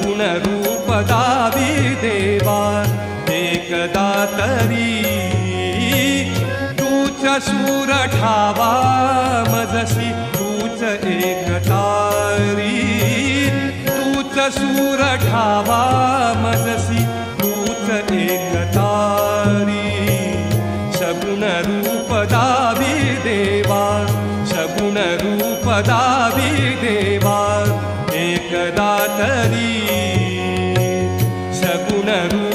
सगुण रूप दावी देवा एकदा तरी तूच शूर ठावा मजसी तूच एकतारी तूच शूर ठावा मजसी तूच एकतारी सगुण रूप दावी देवा सगुण रूप दावी देवा एकदा तरी सगुण रूप